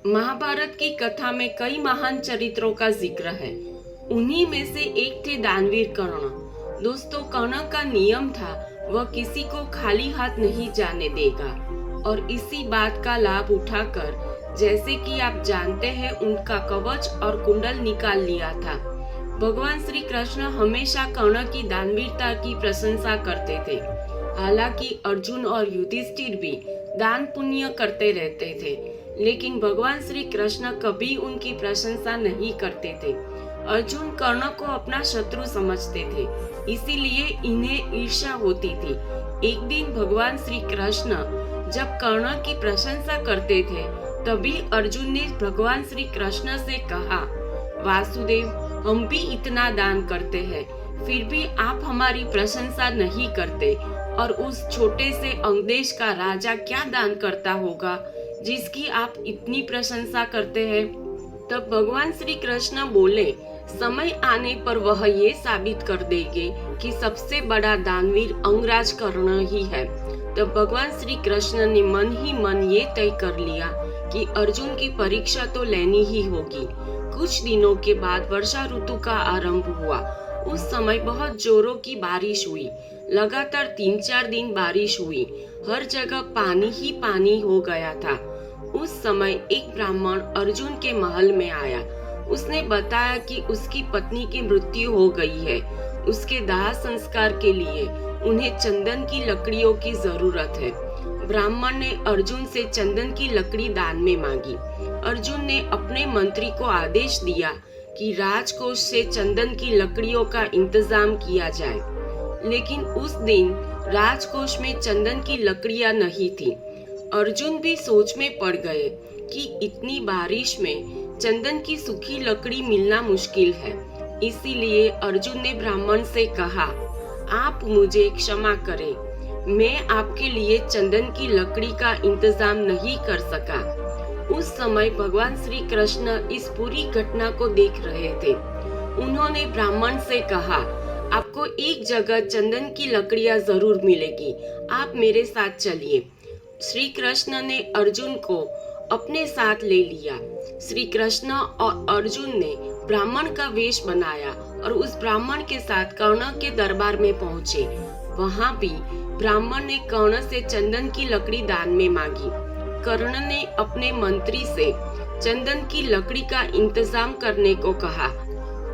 महाभारत की कथा में कई महान चरित्रों का जिक्र है। उन्हीं में से एक थे दानवीर कर्ण। दोस्तों, कर्ण का नियम था वह किसी को खाली हाथ नहीं जाने देगा और इसी बात का लाभ उठाकर, जैसे कि आप जानते हैं, उनका कवच और कुंडल निकाल लिया था। भगवान श्री कृष्ण हमेशा कर्ण की दानवीरता की प्रशंसा करते थे। हालांकि अर्जुन और युधिष्ठिर भी दान पुण्य करते रहते थे, लेकिन भगवान श्री कृष्ण कभी उनकी प्रशंसा नहीं करते थे। अर्जुन कर्ण को अपना शत्रु समझते थे, इसीलिए इन्हें ईर्ष्या होती थी। एक दिन भगवान श्री कृष्ण जब कर्ण की प्रशंसा करते थे, तभी अर्जुन ने भगवान श्री कृष्ण से कहा, वासुदेव, हम भी इतना दान करते हैं, फिर भी आप हमारी प्रशंसा नहीं करते, और उस छोटे से अंगदेश का राजा क्या दान करता होगा जिसकी आप इतनी प्रशंसा करते हैं। तब भगवान श्री कृष्ण बोले, समय आने पर वह ये साबित कर देंगे कि सबसे बड़ा दानवीर अंगराज कर्ण ही है। तब भगवान श्री कृष्ण ने मन ही मन ये तय कर लिया कि अर्जुन की परीक्षा तो लेनी ही होगी। कुछ दिनों के बाद वर्षा ऋतु का आरंभ हुआ। उस समय बहुत जोरों की बारिश हुई। लगातार 3-4 दिन बारिश हुई। हर जगह पानी ही पानी हो गया था। उस समय एक ब्राह्मण अर्जुन के महल में आया। उसने बताया कि उसकी पत्नी की मृत्यु हो गई है। उसके दाह संस्कार के लिए उन्हें चंदन की लकड़ियों की जरूरत है। ब्राह्मण ने अर्जुन से चंदन की लकड़ी दान में मांगी। अर्जुन ने अपने मंत्री को आदेश दिया कि राजकोष से चंदन की लकड़ियों का इंतजाम किया जाए, लेकिन उस दिन राजकोष में चंदन की लकड़ियां नहीं थी। अर्जुन भी सोच में पड़ गए कि इतनी बारिश में चंदन की सूखी लकड़ी मिलना मुश्किल है। इसीलिए अर्जुन ने ब्राह्मण से कहा, आप मुझे क्षमा करें, मैं आपके लिए चंदन की लकड़ी का इंतजाम नहीं कर सका। उस समय भगवान श्री कृष्ण इस पूरी घटना को देख रहे थे। उन्होंने ब्राह्मण से कहा, आपको एक जगह चंदन की लकड़ियां जरूर मिलेगी, आप मेरे साथ चलिए। श्री कृष्ण ने अर्जुन को अपने साथ ले लिया। श्री कृष्ण और अर्जुन ने ब्राह्मण का वेश बनाया और उस ब्राह्मण के साथ कर्ण के दरबार में पहुंचे। वहां भी ब्राह्मण ने कर्ण से चंदन की लकड़ी दान में मांगी। कर्ण ने अपने मंत्री से चंदन की लकड़ी का इंतजाम करने को कहा।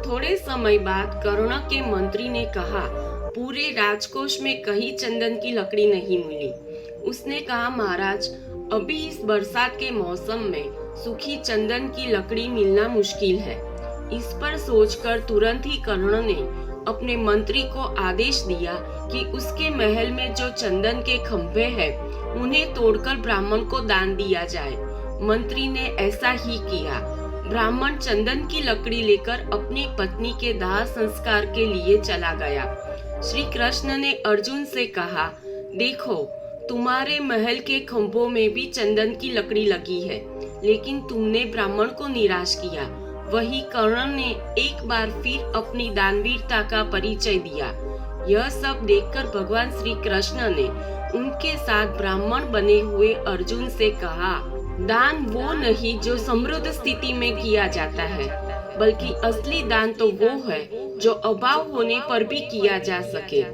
थोड़े समय बाद कर्ण के मंत्री ने कहा, पूरे राजकोष में कहीं चंदन की लकड़ी नहीं मिली। उसने कहा, महाराज, अभी इस बरसात के मौसम में सूखी चंदन की लकड़ी मिलना मुश्किल है। इस पर सोचकर तुरंत ही कर्ण ने अपने मंत्री को आदेश दिया कि उसके महल में जो चंदन के खंभे हैं, उन्हें तोड़कर ब्राह्मण को दान दिया जाए। मंत्री ने ऐसा ही किया। ब्राह्मण चंदन की लकड़ी लेकर अपनी पत्नी के दाह संस्कार के लिए चला गया। श्री कृष्ण ने अर्जुन से कहा, देखो, तुम्हारे महल के खंभों में भी चंदन की लकड़ी लगी है, लेकिन तुमने ब्राह्मण को निराश किया। वही कर्ण ने एक बार फिर अपनी दानवीरता का परिचय दिया। यह सब देखकर भगवान श्री कृष्ण ने उनके साथ ब्राह्मण बने हुए अर्जुन से कहा, दान वो नहीं जो समृद्ध स्थिति में किया जाता है, बल्कि असली दान तो वो है जो अभाव होने पर भी किया जा सके।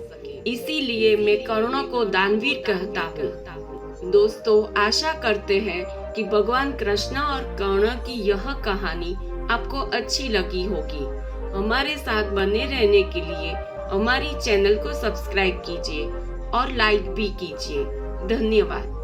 इसीलिए मैं कर्ण को दानवीर कहता हूँ। दोस्तों, आशा करते हैं कि भगवान कृष्ण और कर्ण की यह कहानी आपको अच्छी लगी होगी। हमारे साथ बने रहने के लिए हमारी चैनल को सब्सक्राइब कीजिए और लाइक भी कीजिए। धन्यवाद।